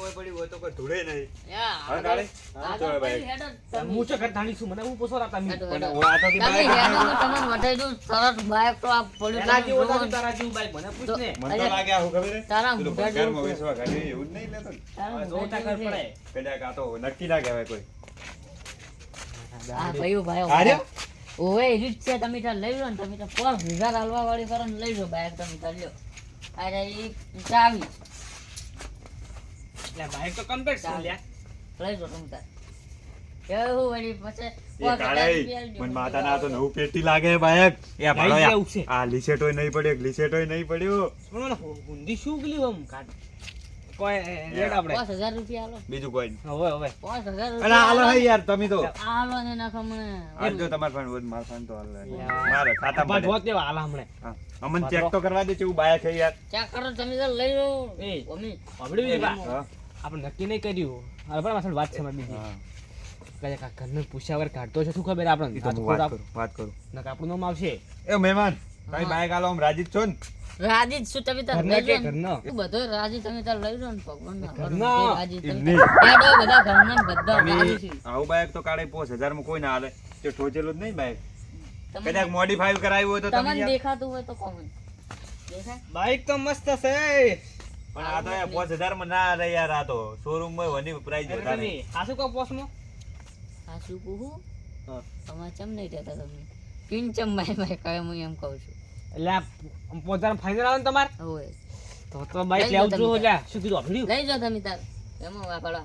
કોઈ પડી હોય તો કોઈ ધૂળે નહીં. યા, હા, ગાડી? આ તો તો ભાઈ. પછી હેડો તમે. હું છે ઘર ધાણી છું મને હું પૂછો રાતા મી હેડો, પણ હેડો. આ તો કે તમે બાઈક હેડો નથી. તો તમને વટાઈ દઉં. સરસ બાઈક તો આ પડ્યું એના તમે જેવો જુઓ તો ને. તારા જેવું બાઈક મને પૂછ ને મને તો લાગે આવું ખબર છે? તારા પેલું મોઢા ભંગારમાં જેવું વેચવા ગાડી એવું જ નહીં લેતો ને. તારા જો મોઢા તાકર જેવું પડે છે. કદાચ આ તો નક્કી ના કહેવાય કોઈ. આ ભાઈઓ ભાઈઓ આર્યો? ઓવે એ રીત છે તમે તાર લઈ લો ને તમે તો 5000 હાલવા વાળી કરો ને લઈ લો બાઈક તમે તાર લ્યો. અરે ઈ ચાવી એટલે બાઈક તો કમ્પ્લીટ છે લ્યા લઈ લો તમે તાર. એવું વળી પછી એ કાળે મન માતાના તો નવું પેટી લાગે બાઈક. એ આ ભાડો લઈ યા. જેવું છે. આ લીસેટોય નહીં પડ્યો લીસેટોય નહીં પડ્યો. પણ મને ઊંધી શું ગયું આમ કાઢ કોઈ રેડ આપણે 5000 રૂપિયા હાલો. બીજું કોઈ નહીં. હવે હવે 5000 અરે રૂપિયા હાલો હે યાર તમે તો. હાલો ને નાખો મને. આજ જો તમાર ફાન હોય માર ફાન તો હાલ. મારે ખાતા બા પડે. જોત દેવા હાલ હમણે હા. અમન ચેક તો કરવા દે કેવું બાઈક છે યાર. ચેક કરો તમે તો લઈ લો. એ મમ્મી અબડી બા હા. આપણે નક્કી નહીં કર્યું હવે પણ મારી વાત છે મારી બીજી હા. કદાચ આ ઘરને પૂછ્યા વગર કાઢતો છે શું ખબર આપણને ઈ તો હું વાત કરું. નક આપણું નામ આવશે એ મહેમાન તમે હા. બાઈક આલો આમ રાજી જ છો ને? રાજી જ છું તમે તાર ઘરના લઈ કે લો ને. ઘરના? તું બધો રાજી તમે તાર લઈ લો ને ભગવાનના ઘરના? ઘરમાં રાજી તમે એમની. હેડો બધા ઘરના ને બધા રાજી છે. તમે આવું બાઈક તો કાઢે 5000 માં કોઈ ના હાલે. તે ઠોચેલું જ નહીં બાઈક. તમને કદાચ મોડિફાઈ કરાવ્યું હોય તો તમે તમને યાર. દેખાતું હોય તો કોમેન્ટ દેખાય. બાઈક તો મસ્ત છે પણ આ તો યાર 5000 માં ના હાલે યાર. આ તો શોરૂમ માં વની પ્રાઇસ અરે વધારે. તમે આ શું કહો પોસમાં આ શું કહું હા. તમારે ચમ નહીં રહેતા તમે પિન ચમ માય માય કહે હું એમ કહું છું. એટલે આ 5000 ફાઇનલ આવે ને તમારે હવે તો બાઈક લઈ લો લેવું તમે જો લ્યા શું કીધું અભડ્યું લઈ જાઓ તમે તાર એમાં વાપડા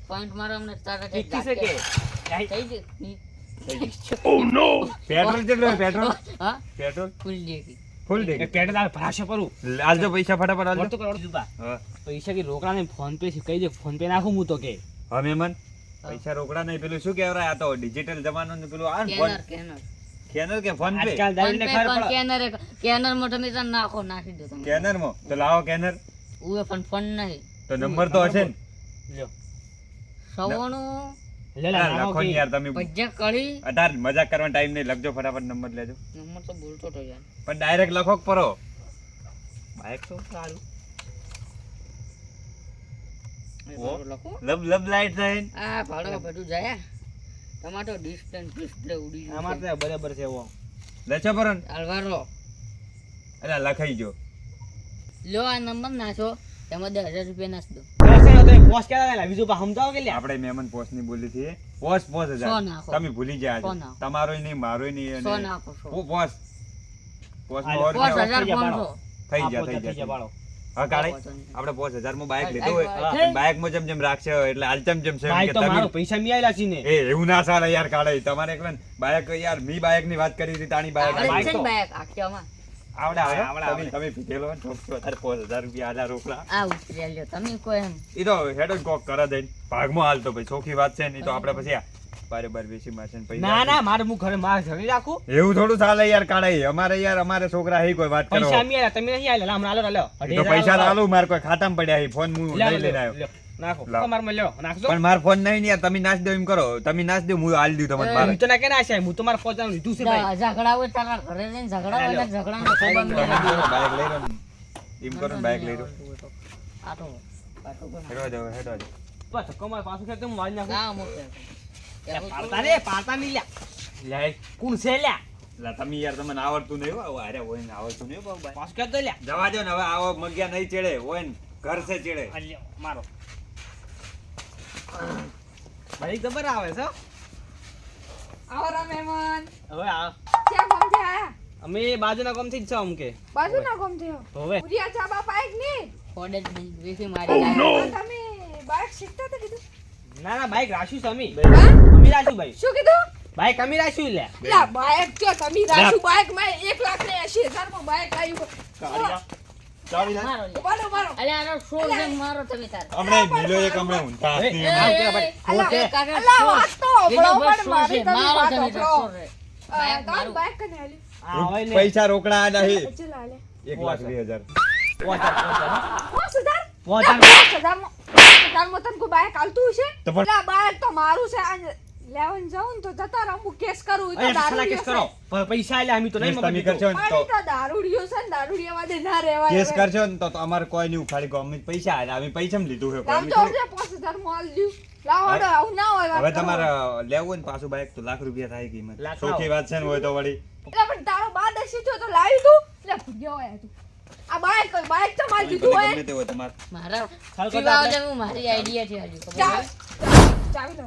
પોઈન્ટ મારો અમને તારા ઠીક છે કે થઈ ગયું પેટ્રોલ કેટલું પેટ્રોલ? હા પેટ્રોલ ફૂલ જેકી ફૂલ દે. એક પેટે તારે ભરાશે પરું આલજો પૈસા ફટાફટ આલજો. વર્તો કરોડ જુબા હા. પૈસા કે રોકડા ને ફોન પે કહી દે ફોન પે નાખું હું તો કે હા મહેમાન પૈસા રોકડા નહીં પેલું શું કહેવાય આ તો ડિજિટલ જમાનો ને પેલું આ ને ફોન કેનર સ્કેનર કે ફોન પે આજકાલ દારૂને ખબર પડે કેનર માં તમે તાર નાખો નાખી દો તમે સ્કેનર માં તો લાવો સ્કેનર ઉએ પણ ફોન નહીં તો નંબર તો હશે ને. લ્યો સવાણું લે લે હા, નાખો લખો ને કે યાર તમે પજ્જા કળી અતાર મજાક કરવાનો ટાઈમ નહીં લખજો ફટાફટ નંબર લેજો નંબર તો બોલતો તો યાર પણ ડાયરેક્ટ લખો કે પરો બાઈક તો સારું એ મારું લખો લબ લબ લાઈટ થાય ને. આ ભાડો બધું જાય તમારે તો ડિસ્પ્લે ઉડી અમાર ગયું તો બરાબર છે એવો લચો પરો ને. અલવારો અલા લખાઈ ગયો લો આ નંબર નાખો તેમાં 10,000 રૂપિયા નાખ દો પોસ કેલા લે બીજું પા સમજાવો કે લે આપણે મહેમાન પોસ ની બોલી હતી પોસ 5000 સો નાખો. તમે ભૂલી ગયા સો આજે. નાખો. તમારોય નહીં મારોય નહીં 100 અને નાખો 100 પોસ પોસ માં હાલો, ઓર પોસ. નહીં. 5,500 થઈ ગયા થઈ ગયા હા કાળે આપણે 5000 માં બાઈક લીધું હોય બાઈક માં જેમ જેમ રાખશે એટલે હાલ જેમ જેમ છે એમ ભાઈ કે તો તમે મારો પૈસા મી આયેલા છે ને એ એવું ના ચાલે યાર કાળે તમારે એકલા બાઈક યાર મી બાઈક ની વાત કરી હતી તાણી બાઈક આવડે બાઈક છે ને તો- બાઈક આખ્યામાં આવડે આવડે, આવડે તમે પીધેલો ને તો તારે 5000 રૂપિયા આલા રોકડા આ ઉતર્યા લ્યો તમે કોઈ એમ ઈ તો હેડ જ કોક કરે દઈ ભાગમાં હાલ તો ભાઈ ચોખી વાત છે ને ઈ તો આપણે પછી આ બારે બાર બેસી મારશે ને પૈસા ના ના મારે હું ઘરે મારે ઘરે રાખું એવું થોડું ચાલે યાર કાળે અમારે છોકરા હી કોઈ વાત કરો પૈસા મી આયેલા તમે નહીં આયેલા હમણાં આલો લ્યો ઈ તો પૈસા લાલું માર કોઈ ખાતામાં પડ્યા હી ફોન હું લઈ લઈને આવ્યો નાખો લાવો. તમાર માં લ્યો નાખજો પણ માર ફોન નહીં ને યાર તમે નાચ દો એમ કરો તમે નાચ દો હું હાલ દઉં તમને મારે હું તો ના કે ના છે હું તો મારા પહોંચવાનું લીધું છે ભાઈ ઝઘડા હોય તારા ઘરે જઈને ઝઘડા હોય ને ઝઘડાનો સંબંધ નહીં. બાઈક લઈ લો ને. એમ કરો ને બાઈક લઈ લો આ તો પાછો કોઈ હેડવા જાવ હેડવા જાવ બસ ધક્કો માર પાછું ખેત હું વાળી નાખું ના મોકલે પાડતા રે પાડતા નહીં લ્યા લે કોણ છે લ્યા લા તમે યાર તમને આવડતું નહીં હો અરે હોય ને આવડતું નહીં બાબુ ભાઈ પાછું ખેત દો લ્યા જવા દો ને હવે આવો મગ્યા નહીં ચડે હોય ને ઘર છે ચડે આ લ્યો મારો ભાઈ ખબર આવે છે હો. આવરા મહેમાન હવે આ ક્યાં ગમથી આયા અમે બાજુના ગામથી જ છે અમ કે બાજુના ગમથી હવે ઉરિયા ચા બાપા એક ની ફોડે જ નહીં વેફી મારી લાગે. તમે બાઈક શીખતા હતા કીધું ના ના બાઈક રાખ્યું છે અમે હા? અમે રાખ્યું ભાઈ શું કીધું બાઈક અમે રાખ્યું લ્યા લા બાઈક જો તમે રાશુ બાઈક માં 1,80,000 માં બાઈક આવ્યું મારો લે. બારો બારો અલે આનો શોર છે મારો તમે તાર હમણાં મિલો એક હમણાં ઊંધા એ, હાથની એ, એમાં. કે ભાઈ અલા, ઓકે. કાકા અલા શોર. વાત તો બીજો હંભળો બસ પણ શોર મારી છે. તમે મારો વાત તમે તાર હંભળો. શોર છે. બાઈક તાર મારું. બાઈક કને આલી હા હોય ને પૈસા રોકડા નહીં ચલા લે 1,20,000 પહોંચાડ, 5000 પહોંચાડ. 5000 માં તને કોઈ બાઈક આલતું હશે તો પણ- લા બાઈક તો મારું છે આ લેવન જાઉં ને તો જતા રહો હું કેસ કરું ઈ તો અરે દારૂ સલા કેસ કરો પૈસા આલ્યા અમે તો નહીં તમે મગજ કરશો ને તો તો દારૂડિયો છે ને દારૂડિયા વાદે ના રહેવાય કેસ કરશો ને તો અમારે કોઈ નહીં ઉખાડી ગો અમે પૈસા આલ્યા અમે પૈસા લીધું છે લાવ તો 5000 માં આલ દ્યું લાવ આડો આવું ના હોય હવે તમારે લેવું હોય ને પાછું બાઈક તો લાખ રૂપિયા થાય કિંમત લાખ ચોખ્ખી વાત છે ને હોય તો વળી એટલે પણ તારો બા દસી થયો તો લાવી તું એટલે ભૂગ્યો હોય તું આ બાઈક તો મારી દીધું હોય ગમે તે હોય તમારે મારા ખાલ કરતા પીવા આપણે- આવડે હું મારી આઈડિયા છે હજુ ખબર ચાલ છે? ચાવી લો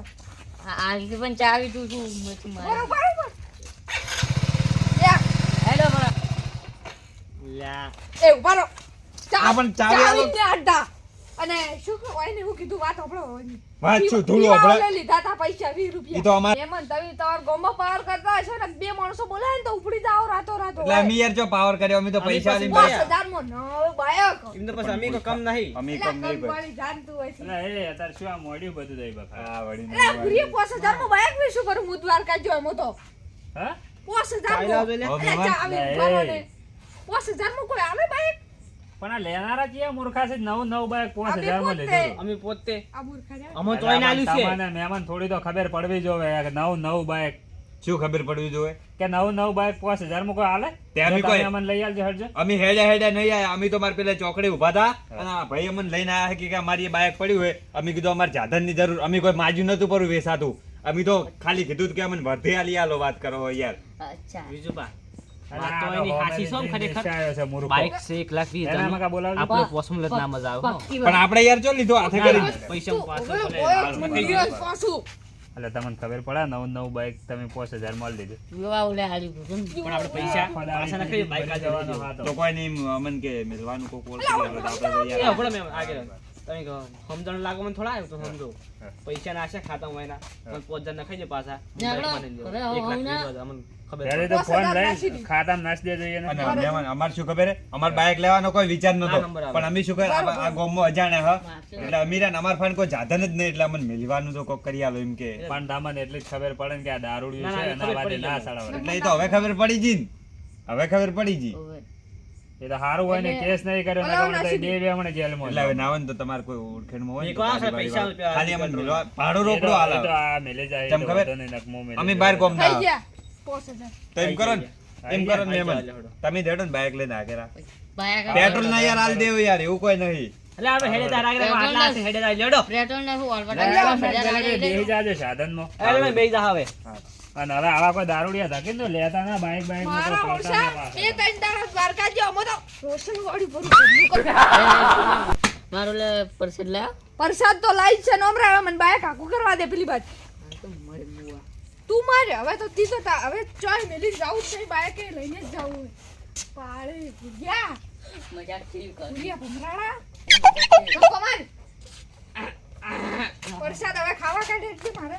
આ રીતે પણ ચાવી તું શું મત મારા બરોબર યા હેલો મારા લ્યા એ ઉભા રહો આ પણ ચાવી આલો. ને અડ્ડા અને શું હોય ને હું કીધું વાત આપણો વાત શું ધૂળો આપણે લીધા તા પૈસા 20 રૂપિયા ઈ તો અમારે એમન તમે તમાર ગોમો પાવર કરતા હશો ને બે માણસો બોલાય ને તો ઉપડી જાવ રાતો રાતો એટલે અમે યાર જો પાવર કર્યો અમે તો અમે પૈસા પછી લઈને બાયા. 5000 માં નવ બાયક એમ તો પછી અમે કોઈ કમ નહીં અમે એટલે કમ નહીં ભાઈ વાળી જાણતું હોય છે એટલે એ અત્યારે શું આ મોડ્યું બધું દઈ બકા હા વળી એટલે આ ગુરીએ 5000 માં બાયક વિશે કરું હું દ્વારકા જોય મો તો હા 5000 ચાવી લાવજો લે. હવે માં ચાવી લે. ભરો ને 5000 માં કોઈ આવે બાયક પણ આ લેનારા છે મૂર્ખા છે નવું નવું બાઈક 5000 માં પોતે. લીધું અમે પોતે આ મૂર્ખા રે અમે તો એને આલ્યું છે તમને મહેમાન થોડી તો ખબર પડવી જોવે કે નવું બાઈક શું ખબર પડવી જોઈએ કે નવું બાઈક 5000 માં કોઈ હાલે તે અમે જો કોઈ- તમે અમને લઈ આવજો હટજો અમે હેડ્યા નહીં આયા અમે તો મારે પેલા ચોકડે ઉભા હતા અને આ ભાઈ અમને લઈને આયા કે અમારી બાઈક પડ્યું હોય અમે કીધું અમારે સાધનની જરૂર અમે કોઈ માજ્યું નતું પડ્યું વેસાતું અમે તો ખાલી કીધું કે અમને વર્ધે આલી આલો વાત કરો યાર અચ્છા બીજું બા અને વાત તો આ એની તો હાચી છે હોમેથી ખરેખર. નિશ્ચય આવ્યો છે મૂર્ખો. બાઈક છે 1,20,000 એના નું. માં કા બોલાવજો? આપણે પોસમ લત ના મજા આવે હો. પક્કી પણ આપણે યાર ચો લીધું હાથે કરી પૈસા પાછો હવે ભલે કોઈ હાલ મંદિર મગાવી જ પાછું એટલે તમને ખબર પડે નવું બાઈક તમે 5000 માં લીધું વિવાહ ઓલે હાલી ગયું પણ આપણે પૈસા પાછા ના ખાઈએ, બાઈક આજે જવાનો લેજો. હતો. તો કોઈ નહીં અમન કે મિલવાનું કોઈ કોલ કરી આપણે તો એ યાર હભળો મેમ, આગળ. તમે કહો, સમજણ લાગો મને થોડા આવ્યો તો સમજો પૈસા ના આશા ખાતા હોય ના પણ 5000 ના ખાઈ જાય પાછા ના, બાઈક આપણે મને ઘરે લ્યો. 1,20,000 હોવ અમને ખબર ત્યારે પડે. તો ફોન 5000 નાખી લઈને દીધું. ખાતામાં નાખી દેજો એને. અને મહેમાન અમાર શું ખબર હે અમાર બાઈક લેવાનો કોઈ વિચાર નતો ના નંબર આવે. પણ અમે શું કરે આ ગોમમાં અજાણ્યા હ એટલે અમીરા ને અમાર ફાન કોઈ સાધન જ નહીં એટલે અમને મિલવાનું તો કોક કરી આલો એમ કે પણ તમને એટલી જ ખબર પડે ને કે આ દારૂડિયું ના, છે ના, એના ખબર વાદે પડી ના જાય. સડાવડે. એટલે એ તો હવે ખબર પડી જી ને હવે ખબર પડી જી એ તો હારું હોય ને કેસ નહીં કર્યો ને બોલાવો તો નાસી બે હમણાં જેલમાં એટલે હવે નાવન તો તમારે કોઈ ઓળખેણમાં હોય ને એક તો વાર ગાડી પૈસા વાળી રૂપિયા ખાલી અમને કરી મિલવા ભાડો એ રોકડો તો- હાલ એ તો આ મેલે જાય તમ એ તો ખબર? વાંધો નહીં, નકમો મેલે અમે જાય. બહાર ગોમ થઈ ના ગયા 5000 તો એમ કરો ને એમ કરો ને આઈ મહેમાન જાય, લેવડો. તમે દેડો ને બાઈક લઈને આગેરા બાઈક પેટ્રોલ ના યાર હાલ દેવો યાર એવું કોઈ નહીં એટલે આપણે હેડેદાર આગળ આટલા છે, હેડેદાર લેડો. પેટ્રોલ ને શું ઓલવટ બેહી જાજો સાધનમાં. એટલે મેં બેસી જા હવે. અને હવે આવા કોઈ દારૂડિયા ધકેલ તો લેતા ના બાઈક બાઈક માં તો મારા પડતા ઓળશા ના પાછા. એ ત્રણ દાડા દ્વારકા જો અમે તો રોશન વાળી ભરું બધું કર્યું. મારું લે પરસેદ લે પ્રસાદ તો લાઈ જ છે નોમરા હવે મને બાઈક આખું કરવા દે પેલી બાદ મારી બુઆ તું મારે હવે તો તી તો હવે ચોય મેલી જાવું જ નહીં બાઈક એ લઈને જ જાવું પાળે ભૂગ્યા મજાક થી કર ભૂગ્યા ભમરાડા મજાક થી. ધક્કો માર પ્રસાદ હવે ખાવા કાઢે છે મારે